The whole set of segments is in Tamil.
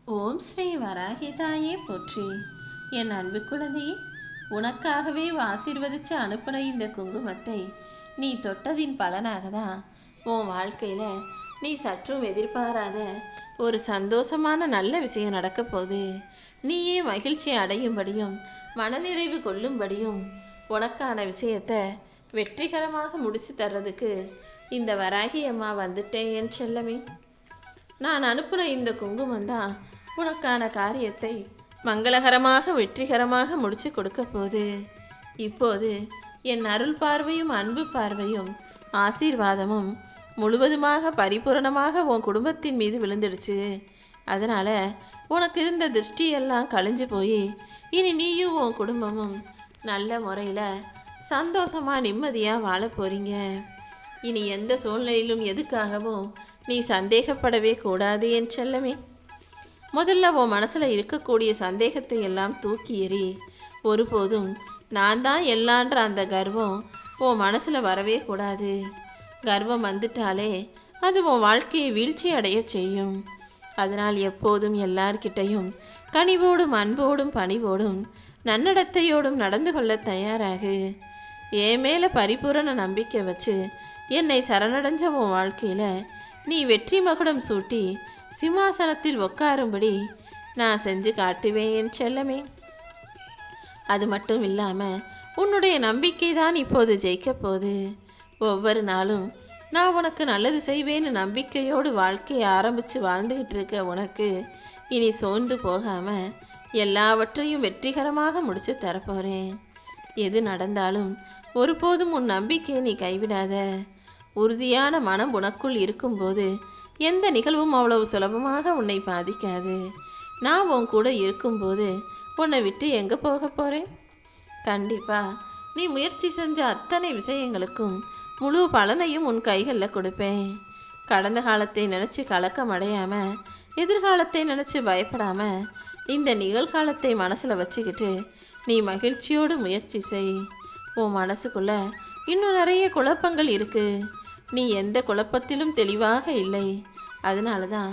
ஓம் ஸ்ரீ வராகி தாயே போற்றி. என் அன்பு குழந்தையே, உனக்காகவே ஆசீர்வதிச்சு அனுப்பின இந்த குங்குமத்தை நீ தொட்டதின் பலனாக தான் உன் வாழ்க்கையில நீ சற்றும் எதிர்பாராத ஒரு சந்தோஷமான நல்ல விஷயம் நடக்க போகுது. நீயே மகிழ்ச்சி அடையும்படியும் மனநிறைவு கொள்ளும்படியும் உனக்கான விஷயத்த வெற்றிகரமாக முடிச்சு தர்றதுக்கு இந்த வராகி அம்மா வந்துட்டேன் என் செல்லமே. நான் அனுப்புன இந்த குங்குமம் தான் உனக்கான காரியத்தை மங்களகரமாக வெற்றிகரமாக முடிச்சு கொடுக்க போகுது. இப்போது என் அருள் பார்வையும் அன்பு பார்வையும் ஆசீர்வாதமும் முழுவதுமாக பரிபூரணமாக உன் குடும்பத்தின் மீது விழுந்துடுச்சு. அதனால உனக்கு இருந்த திருஷ்டியெல்லாம் கழிஞ்சு போய் இனி நீயும் உன் குடும்பமும் நல்ல முறையில் சந்தோஷமா நிம்மதியா வாழ போறீங்க. இனி எந்த சூழ்நிலையிலும் எதுக்காகவும் நீ சந்தேகப்படவே கூடாது என் செல்லமே. முதல்ல உன் மனசுல இருக்கக்கூடிய சந்தேகத்தை எல்லாம் தூக்கி எறி. ஒருபோதும் நான் தான் எல்லான்ற அந்த கர்வம் உன் மனசுல வரவே கூடாது. கர்வம் வந்துட்டாலே அது உன் வாழ்க்கையை வீழ்ச்சி அடைய செய்யும். அதனால் எப்போதும் எல்லார்கிட்டையும் கனிவோடும் அன்போடும் பணிவோடும் நன்னடத்தையோடும் நடந்து கொள்ள தயாராகு. என் மேல பரிபூரண நம்பிக்கை வச்சு என்னை சரணடைஞ்ச உன் வாழ்க்கையில நீ வெற்றி மகுடம் சூட்டி சிம்மாசனத்தில் உட்காரும்படி நான் செஞ்சு காட்டுவேன் என் செல்லமே. அது மட்டும் இல்லாம உன்னுடைய நம்பிக்கை தான் இப்போது ஜெயிக்க போகுது. ஒவ்வொரு நாளும் நான் உனக்கு நல்லது செய்வேன்னு நம்பிக்கையோடு வாழ்க்கையை ஆரம்பிச்சு வாழ்ந்துகிட்டு இருக்க உனக்கு இனி சோர்ந்து போகாம எல்லாவற்றையும் வெற்றிகரமாக முடிச்சு தரப்போறேன். எது நடந்தாலும் ஒருபோதும் உன் நம்பிக்கையை நீ கைவிடாத. உறுதியான மனம் உனக்குள் இருக்கும்போது எந்த நிகழ்வும் அவ்வளவு சுலபமாக உன்னை பாதிக்காது. நான் உன் கூட இருக்கும்போது உன்னை விட்டு எங்கே போக போகிறேன்? கண்டிப்பா நீ முயற்சி செஞ்ச அத்தனை விஷயங்களுக்கும் முழு பலனையும் உன் கைகளில் கொடுப்பேன். கடந்த காலத்தை நினச்சி கலக்கம் அடையாமல், எதிர்காலத்தை நினச்சி பயப்படாமல், இந்த நிகழ்காலத்தை மனசில் வச்சுக்கிட்டு நீ மகிழ்ச்சியோடு முயற்சி செய். உன் மனசுக்குள்ள இன்னும் நிறைய குழப்பங்கள் இருக்கு. நீ எந்த குழப்பத்திலும் தெளிவாக இல்லை. அதனால தான்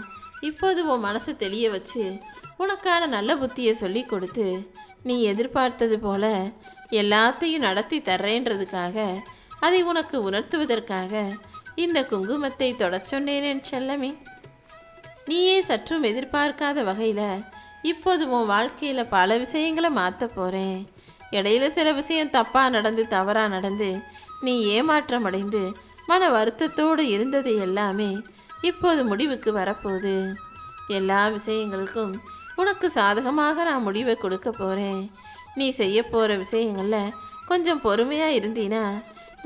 இப்போது உன் மனசை தெளிய வச்சு உனக்கான நல்ல புத்தியை சொல்லி கொடுத்து நீ எதிர்பார்த்தது போல எல்லாத்தையும் நடத்தி தர்றேன்றதுக்காக, அதை உனக்கு உணர்த்துவதற்காக இந்த குங்குமத்தை தொட சொன்னேன் செல்லமே. நீயே சற்றும் எதிர்பார்க்காத வகையில் இப்போது உன் வாழ்க்கையில் பல விஷயங்களை மாற்ற போகிறேன். இடையில சில விஷயம் தப்பாக நடந்து தவறாக நடந்து நீ ஏமாற்றம் அடைந்து மன வருத்தத்தோடு இருந்தது எல்லாமே இப்போது முடிவுக்கு வரப்போகுது. எல்லா விஷயங்களுக்கும் உனக்கு சாதகமாக நான் முடிவை கொடுக்க போகிறேன். நீ செய்ய போகிற விஷயங்களில் கொஞ்சம் பொறுமையாக இருந்தீனா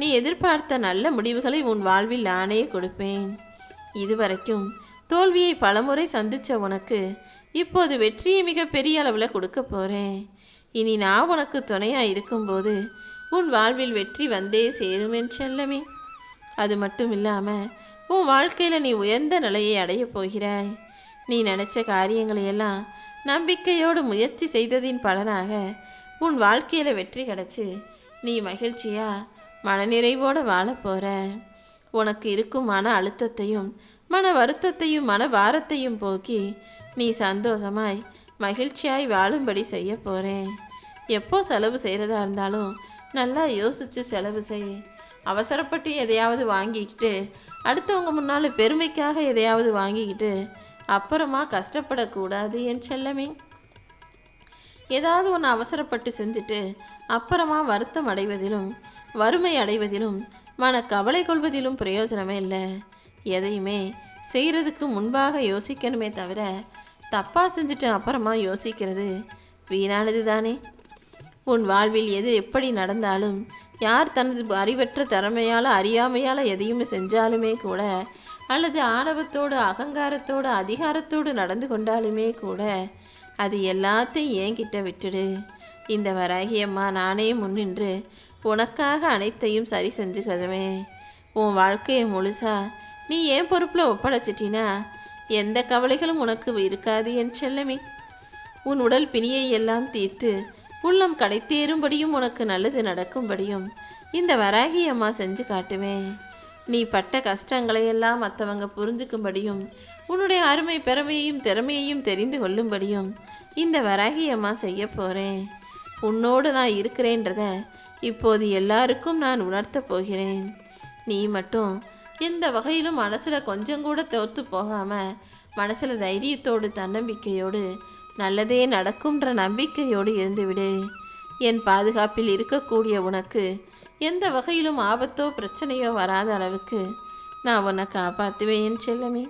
நீ எதிர்பார்த்த நல்ல முடிவுகளை உன் வாழ்வில் நானே கொடுப்பேன். இதுவரைக்கும் தோல்வியை பலமுறை சந்தித்த உனக்கு இப்போது வெற்றியை மிக பெரிய அளவில் கொடுக்க போகிறேன். இனி நான் உனக்கு துணையாக இருக்கும்போது உன் வாழ்வில் வெற்றி வந்தே சேரும் என் செல்லமே. அது மட்டும் இல்லாமல் உன் வாழ்க்கையில் நீ உயர்ந்த நிலையை அடைய போகிறாய். நீ நினச்ச காரியங்களையெல்லாம் நம்பிக்கையோடு முயற்சி செய்ததின் பலனாக உன் வாழ்க்கையில் வெற்றி கிடச்சி நீ மகிழ்ச்சியாக மனநிறைவோடு வாழ போகிற. உனக்கு இருக்கும் மன அழுத்தத்தையும் மன வருத்தத்தையும் மன பாரத்தையும் போக்கி நீ சந்தோஷமாய் மகிழ்ச்சியாய் வாழும்படி செய்ய போகிறேன். எப்போ செலவு செய்கிறதா இருந்தாலும் நல்லா யோசித்து செலவு செய். அவசரப்பட்டு எதையாவது வாங்கிக்கிட்டு அடுத்தவங்க முன்னால் பெருமைக்காக எதையாவது வாங்கிக்கிட்டு அப்புறமா கஷ்டப்படக்கூடாது என் செல்லமே. ஏதாவது ஒன்று அவசரப்பட்டு செஞ்சுட்டு அப்புறமா வருத்தம் அடைவதிலும் வறுமை அடைவதிலும் மன கவலை கொள்வதிலும் பிரயோஜனமே இல்லை. எதையுமே செய்கிறதுக்கு முன்பாக யோசிக்கணுமே தவிர தப்பாக செஞ்சுட்டு அப்புறமா யோசிக்கிறது வீணானது தானே. உன் வாழ்வில் எது எப்படி நடந்தாலும், யார் தனது அறிவற்ற திறமையால் அறியாமையால் எதையும் செஞ்சாலுமே கூட, அல்லது ஆணவத்தோடு அகங்காரத்தோடு அதிகாரத்தோடு நடந்து கொண்டாலுமே கூட, அது எல்லாத்தையும் என்கிட்ட விட்டுடு. இந்த வராகி அம்மா நானே முன்னின்று உனக்காக அனைத்தையும் சரி செஞ்சுக்கிறவேன். உன் வாழ்க்கையை முழுசா நீ ஏன் பொறுப்பில் ஒப்படைச்சிட்டினா எந்த கவலைகளும் உனக்கு இருக்காது என் செல்லமே. உன் உடல் பிணியை எல்லாம் தீர்த்து உள்ளம் கடைத்தேறும்படியும் உனக்கு நல்லது நடக்கும்படியும் இந்த வராகி அம்மா செஞ்சு காட்டுவேன். நீ பட்ட கஷ்டங்களையெல்லாம் மற்றவங்க புரிஞ்சுக்கும்படியும் உன்னுடைய அருமை பெருமையையும் திறமையையும் தெரிந்து கொள்ளும்படியும் இந்த வராகியம்மா செய்ய போகிறேன். உன்னோடு நான் இருக்கிறேன்றத இப்போது எல்லாருக்கும் நான் உணர்த்த போகிறேன். நீ மட்டும் எந்த வகையிலும் மனசில் கொஞ்சம் கூட தோற்று போகாமல் மனசில் தைரியத்தோடு தன்னம்பிக்கையோடு நல்லதே நடக்கும்ன்ற நம்பிக்கையோடு இருந்துவிடு. என் பாதுகாப்பில் இருக்கக்கூடிய உனக்கு எந்த வகையிலும் ஆபத்தோ பிரச்சனையோ வராத அளவுக்கு நான் உன்னை காப்பாற்றுவேன் செல்லமே.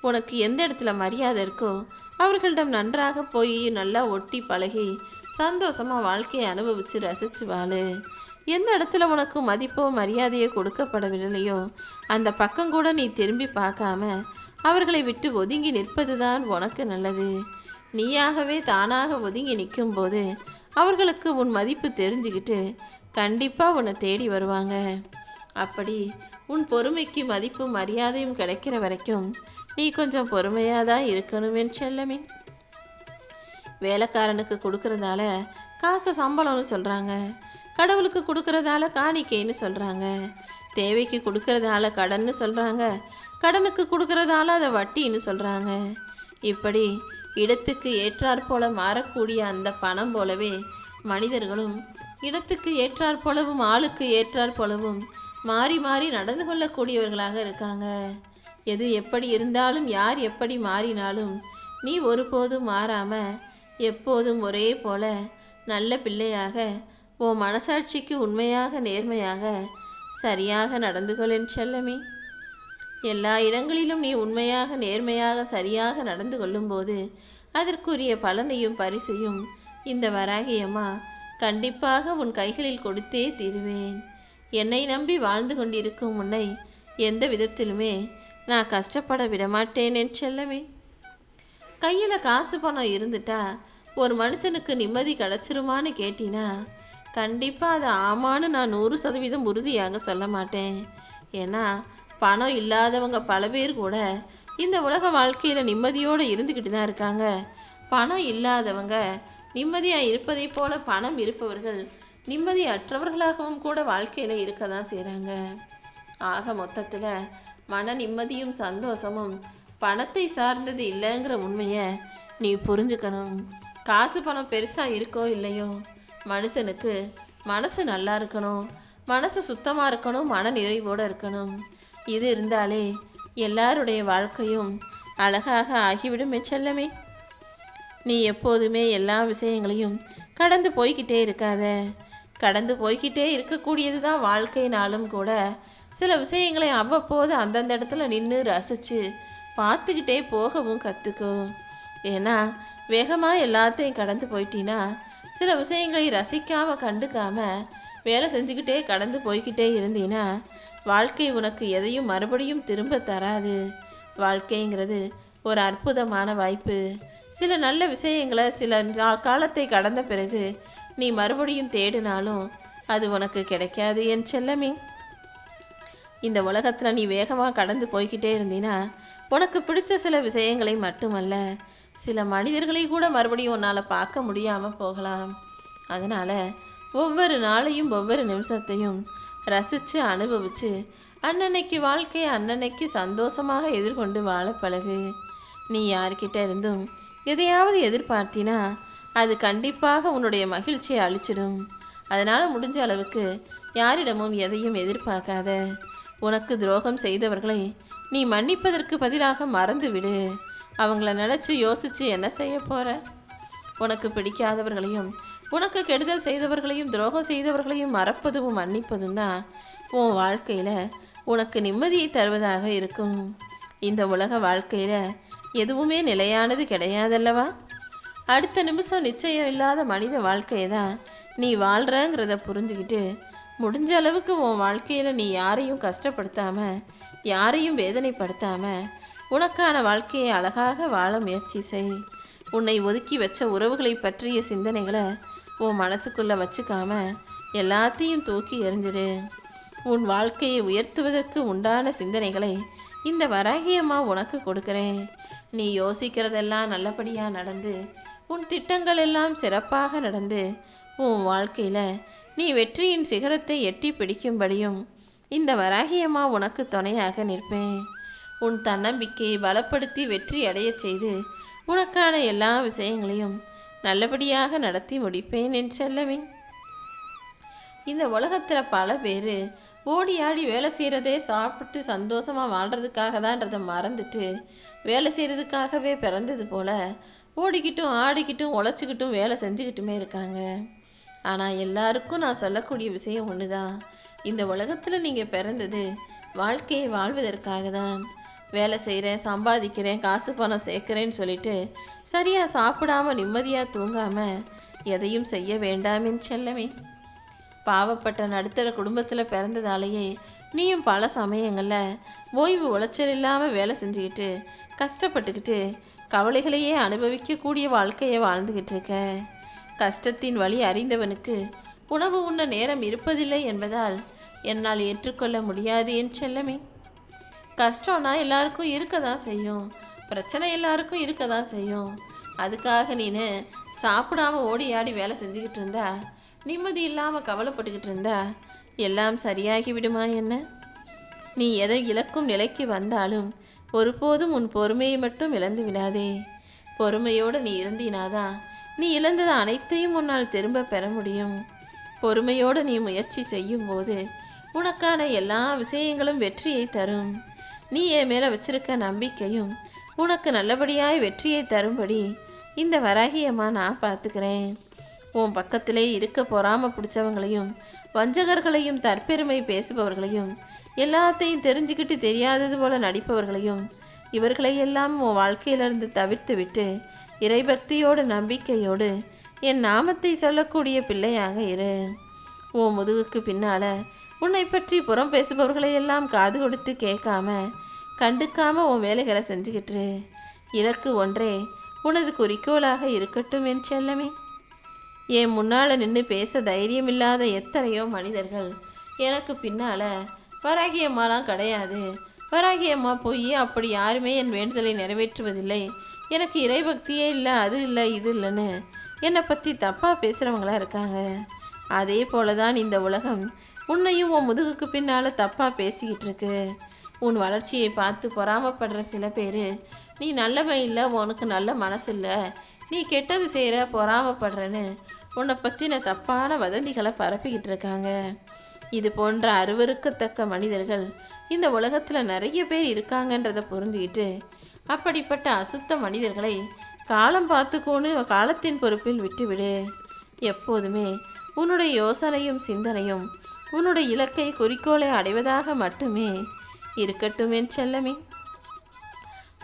உனக்கு எந்த இடத்துல மரியாதை இருக்கோ அவர்களிடம் நன்றாக போய் நல்லா ஒட்டி பழகி சந்தோஷமாக வாழ்க்கையை அனுபவித்து ரசித்து வாழு. எந்த இடத்துல உனக்கு மதிப்போ மரியாதையோ கொடுக்கப்படவில்லையோ அந்த பக்கம் கூட நீ திரும்பி பார்க்காம அவர்களை விட்டு ஒதுங்கி நிற்பது தான் உனக்கு நல்லது. நீயாகவே தானாக ஒதுங்கி நிற்கும்போது அவர்களுக்கு உன் மதிப்பு தெரிஞ்சுக்கிட்டு கண்டிப்பாக உன்னை தேடி வருவாங்க. அப்படி உன் பொறுமைக்கு மதிப்பும் மரியாதையும் கிடைக்கிற வரைக்கும் நீ கொஞ்சம் பொறுமையாக தான் இருக்கணும் என் செல்லமே. வேலைக்காரனுக்கு கொடுக்கறதால காசை சம்பளம்னு சொல்கிறாங்க, கடவுளுக்கு கொடுக்கறதால காணிக்கைன்னு சொல்கிறாங்க, தேவைக்கு கொடுக்கறதால கடன்னு சொல்கிறாங்க, கடனுக்கு கொடுக்கறதால அதை வட்டின்னு சொல்கிறாங்க. இப்படி இடத்துக்கு ஏற்றாற் போல மாறக்கூடிய அந்த பணம் போலவே மனிதர்களும் இடத்துக்கு ஏற்றாற் போலவும் ஆளுக்கு ஏற்றாற் போலவும் மாறி மாறி நடந்து கொள்ளக்கூடியவர்களாக இருக்காங்க. எது எப்படி இருந்தாலும் யார் எப்படி மாறினாலும் நீ ஒருபோதும் மாறாம எப்போதும் ஒரே போல நல்ல பிள்ளையாக உன் மனசாட்சிக்கு உண்மையாக நேர்மையாக சரியாக நடந்து கொள்ளின் செல்லமே. எல்லா இடங்களிலும் நீ உண்மையாக நேர்மையாக சரியாக நடந்து கொள்ளும்போது அதற்குரிய பலனையும் பரிசையும் இந்த வராகியம்மா கண்டிப்பாக உன் கைகளில் கொடுத்தே தீருவேன். என்னை நம்பி வாழ்ந்து கொண்டிருக்கும் உன்னை எந்த விதத்திலுமே நான் கஷ்டப்பட விடமாட்டேன் என் செல்லமே. கையில் காசு பணம் இருந்துட்டா ஒரு மனுஷனுக்கு நிம்மதி கிடச்சிருமான்னு கேட்டினா கண்டிப்பாக அதை ஆமான்னு நான் 100% உறுதியாக சொல்ல மாட்டேன். ஏன்னா பணம் இல்லாதவங்க பல பேர் கூட இந்த உலக வாழ்க்கையில் நிம்மதியோடு இருந்துக்கிட்டு தான் இருக்காங்க. பணம் இல்லாதவங்க நிம்மதியாக இருப்பதை போல பணம் இருப்பவர்கள் நிம்மதியற்றவர்களாகவும் கூட வாழ்க்கையில் இருக்க தான் செய்கிறாங்க. ஆக மொத்தத்தில் மன நிம்மதியும் சந்தோஷமும் பணத்தை சார்ந்தது இல்லைங்கிற உண்மையை நீ புரிஞ்சுக்கணும். காசு பணம் பெருசாக இருக்கோ இல்லையோ மனுஷனுக்கு மனசு நல்லா இருக்கணும், மனசு சுத்தமாக இருக்கணும், மன நிறைவோடு இருக்கணும். இது இருந்தாலே எல்லாருடைய வாழ்க்கையும் அழகாக ஆகிவிடும் செல்லமே. நீ எப்போதுமே எல்லா விஷயங்களையும் கடந்து போய்கிட்டே இருக்காத. கடந்து போய்கிட்டே இருக்கக்கூடியது தான் வாழ்க்கையினாலும் கூட சில விஷயங்களை அவ்வப்போது அந்தந்த இடத்துல நின்று ரசித்து பார்த்துக்கிட்டே போகவும் கற்றுக்கோ. ஏன்னா வேகமாக எல்லாத்தையும் கடந்து போயிட்டீன்னா சில விஷயங்களை ரசிக்காமல் கண்டுக்காமல் வேலை செஞ்சுக்கிட்டே கடந்து போய்கிட்டே இருந்தீன்னா வாழ்க்கை உனக்கு எதையும் மறுபடியும் திரும்ப தராது. வாழ்க்கைங்கிறது ஒரு அற்புதமான வாய்ப்பு. சில நல்ல விஷயங்களை சில காலத்தை கடந்த பிறகு நீ மறுபடியும் தேடினாலும் அது உனக்கு கிடைக்காது என் செல்லமே. இந்த உலகத்தில் நீ வேகமாக கடந்து போய்கிட்டே இருந்தீன்னா உனக்கு பிடிச்ச சில விஷயங்களை மட்டுமல்ல சில மனிதர்களை கூட மறுபடியும் உன்னால் பார்க்க முடியாமல் போகலாம். அதனால் ஒவ்வொரு நாளையும் ஒவ்வொரு நிமிஷத்தையும் ரசித்து அனுபவித்து அன்னன்னைக்கு வாழ்க்கையை அன்னன்னைக்கு சந்தோஷமாக எதிர்கொண்டு வாழ பழகு. நீ யார்கிட்ட இருந்தும் எதையாவது எதிர்பார்த்தினா அது கண்டிப்பாக உன்னுடைய மகிழ்ச்சியை அழிச்சிடும். அதனால் முடிஞ்ச அளவுக்கு யாரிடமும் எதையும் எதிர்பார்க்காத. உனக்கு துரோகம் செய்தவர்களை நீ மன்னிப்பதற்கு பதிலாக மறந்து விடு. அவங்கள நினச்சி யோசித்து என்ன செய்ய போகிற? உனக்கு பிடிக்காதவர்களையும் உனக்கு கெடுதல் செய்தவர்களையும் துரோகம் செய்தவர்களையும் மறப்பதும் மன்னிப்பதும் தான் உன் வாழ்க்கையில் உனக்கு நிம்மதியை தருவதாக இருக்கும். இந்த உலக வாழ்க்கையில் எதுவுமே நிலையானது கிடையாதல்லவா? அடுத்த நிமிஷம் நிச்சயம் இல்லாத மனித வாழ்க்கையை தான் நீ வாழ்கிறங்கிறத புரிஞ்சுக்கிட்டு முடிஞ்ச அளவுக்கு உன் வாழ்க்கையில் நீ யாரையும் கஷ்டப்படுத்தாமல் யாரையும் வேதனைப்படுத்தாமல் உனக்கான வாழ்க்கையை அழகாக வாழ முயற்சி செய். உன்னை ஒதுக்கி வச்ச உறவுகளை பற்றிய சிந்தனைகளை உன் மனசுக்குள்ளே வச்சுக்காம எல்லாத்தையும் தூக்கி எறிஞ்சிடு. உன் வாழ்க்கையை உயர்த்துவதற்கு உண்டான சிந்தனைகளை இந்த வராகியம்மா உனக்கு கொடுக்குறேன். நீ யோசிக்கிறதெல்லாம் நல்லபடியாக நடந்து உன் திட்டங்கள் எல்லாம் சிறப்பாக நடந்து உன் வாழ்க்கையில் நீ வெற்றியின் சிகரத்தை எட்டி பிடிக்கும்படியும் இந்த வராகியம்மா உனக்கு துணையாக நிற்பேன். உன் தன்னம்பிக்கையை பலப்படுத்தி வெற்றி அடையச் செய்து உனக்கான எல்லா விஷயங்களையும் நல்லபடியாக நடத்தி முடிப்பேன் என் செல்லமே. இந்த உலகத்தில் பல பேர் ஓடி ஆடி வேலை செய்கிறதே சாப்பிட்டு சந்தோஷமாக வாழ்கிறதுக்காக தான்றதை மறந்துட்டு வேலை செய்கிறதுக்காகவே பிறந்தது போல் ஓடிக்கிட்டும் ஆடிக்கிட்டும் உழைச்சிக்கிட்டும் வேலை செஞ்சுக்கிட்டுமே இருக்காங்க. ஆனால் எல்லாருக்கும் நான் சொல்லக்கூடிய விஷயம் ஒன்று தான். இந்த உலகத்தில் நீங்கள் பிறந்தது வாழ்க்கையை வாழ்வதற்காக தான். வேலை செய்கிறேன், சம்பாதிக்கிறேன், காசு பணம் சேர்க்குறேன்னு சொல்லிட்டு சரியாக சாப்பிடாமல் நிம்மதியாக தூங்காமல் எதையும் செய்ய வேண்டாமின் செல்லமே. பாவப்பட்ட நடுத்தர குடும்பத்தில் பிறந்ததாலேயே நீயும் பல சமயங்களில் ஓய்வு உளைச்சல் இல்லாமல் வேலை செஞ்சுக்கிட்டு கஷ்டப்பட்டுக்கிட்டு கவலைகளையே அனுபவிக்கக்கூடிய வாழ்க்கையை வாழ்ந்துக்கிட்டு இருக்க. கஷ்டத்தின் வழி அறிந்தவனுக்கு உணவு உண்ண நேரம் இருப்பதில்லை என்பதால் என்னால் ஏற்றுக்கொள்ள முடியாது என் செல்லமே. கஷ்டம்னா எல்லாருக்கும் இருக்க தான் செய்யும், பிரச்சனை எல்லாருக்கும் இருக்க தான் செய்யும். அதுக்காக நீனு சாப்பிடாம ஓடி ஆடி வேலை செஞ்சுக்கிட்டு இருந்தா, நிம்மதி இல்லாமல் கவலைப்பட்டுக்கிட்டு இருந்தா எல்லாம் சரியாகி விடுமா என்ன? நீ எதை இழக்கும் நிலைக்கு வந்தாலும் ஒருபோதும் உன் பொறுமையை மட்டும் இழந்து விடாதே. பொறுமையோடு நீ இருந்தினாதான் நீ இழந்தது அனைத்தையும் உன்னால் திரும்ப பெற முடியும். பொறுமையோடு நீ முயற்சி செய்யும் போது உனக்கான எல்லா விஷயங்களும் வெற்றியை தரும். நீ என் மேலே வச்சிருக்க நம்பிக்கையும் உனக்கு நல்லபடியாய் வெற்றியை தரும்படி இந்த வராகியம்மா நான் பார்த்துக்கிறேன். உன் பக்கத்திலே இருக்க பொறாம பிடிச்சவங்களையும் வஞ்சகர்களையும் தற்பெருமை பேசுபவர்களையும் எல்லாத்தையும் தெரிஞ்சுக்கிட்டு தெரியாதது போல நடிப்பவர்களையும் இவர்களையெல்லாம் உன் வாழ்க்கையிலிருந்து தவிர்த்து விட்டு இறைபக்தியோடு நம்பிக்கையோடு என் நாமத்தை சொல்லக்கூடிய பிள்ளையாக இரு. உன் முதுகுக்கு பின்னால உன்னை பற்றி புறம் பேசுபவர்களையெல்லாம் காது கொடுத்து கேட்காம கண்டுக்காம உன் வேலைகளை செஞ்சுக்கிட்டு இலக்கு ஒன்றே உனது குறிக்கோளாக இருக்கட்டும் என் செல்லமே. என் முன்னால் நின்று பேச தைரியம் இல்லாத எத்தனையோ மனிதர்கள் எனக்கு பின்னால் வராகியம்மாலாம் கிடையாது, வராகியம்மா போய் அப்படி யாருமே என் வேண்டுதலை நிறைவேற்றுவதில்லை, எனக்கு இறைபக்தியே இல்லை, அது இல்லை இது இல்லைன்னு என்னை பற்றி தப்பாக பேசுகிறவங்களாம் இருக்காங்க. அதே போல தான் இந்த உலகம் உன்னையும் உன் முதுகுக்கு பின்னால் தப்பாக பேசிக்கிட்டு இருக்கு. உன் வளர்ச்சியை பார்த்து பொறாமப்படுற சில பேர் நீ நல்லவன் இல்லை, உனக்கு நல்ல மனசு இல்லை, நீ கெட்டது செய்கிற பொறாமப்படுறேன்னு உன்னை பற்றின தப்பான வதந்திகளை பரப்பிக்கிட்டு இருக்காங்க. இது போன்ற அருவருக்கத்தக்க மனிதர்கள் இந்த உலகத்தில் நிறைய பேர் இருக்காங்கன்றதை புரிஞ்சுக்கிட்டு அப்படிப்பட்ட அசுத்த மனிதர்களை காலம் பார்த்துக்கோன்னு காலத்தின் பொறுப்பில் விட்டுவிடு. எப்போதுமே உன்னுடைய யோசனையும் சிந்தனையும் உன்னுடைய இலக்கை குறிக்கோளை அடைவதாக மட்டுமே இருக்கட்டும் என் செல்லமே.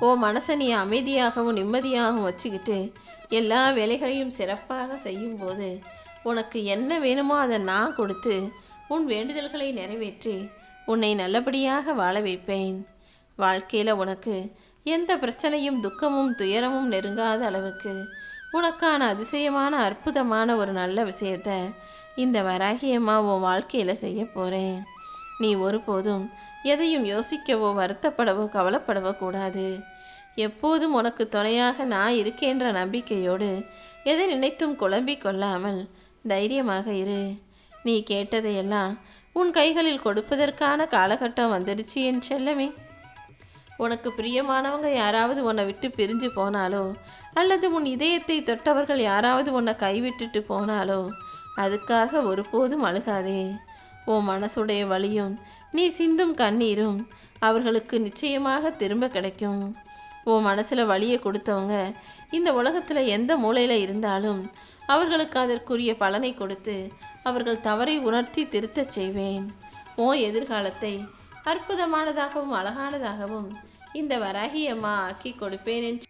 ஓ மனசை நீ அமைதியாகவும் நிம்மதியாகவும் வச்சுக்கிட்டு எல்லா வேலைகளையும் சிறப்பாக செய்யும்போது உனக்கு என்ன வேணுமோ அதை நான் கொடுத்து உன் வேண்டுதல்களை நிறைவேற்றி உன்னை நல்லபடியாக வாழ வைப்பேன். வாழ்க்கையில் உனக்கு எந்த பிரச்சனையும் துக்கமும் துயரமும் நெருங்காத அளவுக்கு உனக்கான அதிசயமான அற்புதமான ஒரு நல்ல விஷயத்தை இந்த வராகியம்மா உன் வாழ்க்கையில் செய்ய போகிறேன். நீ ஒருபோதும் எதையும் யோசிக்கவோ வருத்தப்படவோ கவலைப்படவோ கூடாது. எப்போதும் உனக்கு துணையாக நான் இருக்கேன்ற நம்பிக்கையோடு எதை நினைத்தும் குழம்பிக் கொள்ளாமல் தைரியமாக இரு. நீ கேட்டதையெல்லாம் உன் கைகளில் கொடுப்பதற்கான காலகட்டம் வந்துடுச்சு என் செல்லமே. உனக்கு பிரியமானவங்க யாராவது உன்னை விட்டு பிரிஞ்சு போனாலோ அல்லது உன் இதயத்தை தொட்டவர்கள் யாராவது உன்னை கைவிட்டுட்டு போனாலோ அதுக்காக ஒருபோதும் அழுகாதே. உன் மனசுடைய வலியும் நீ சிந்தும் கண்ணீரும் அவர்களுக்கு நிச்சயமாக திரும்ப கிடைக்கும். உன் மனசில் வலியை கொடுத்தவங்க இந்த உலகத்தில் எந்த மூலையில் இருந்தாலும் அவர்களுக்கு அதற்குரிய பலனை கொடுத்து அவர்கள் தவறை உணர்த்தி திருத்தச் செய்வேன். உன் எதிர்காலத்தை அற்புதமானதாகவும் அழகானதாகவும் இந்த வராகியம்மா ஆக்கி கொடுப்பேன் என்று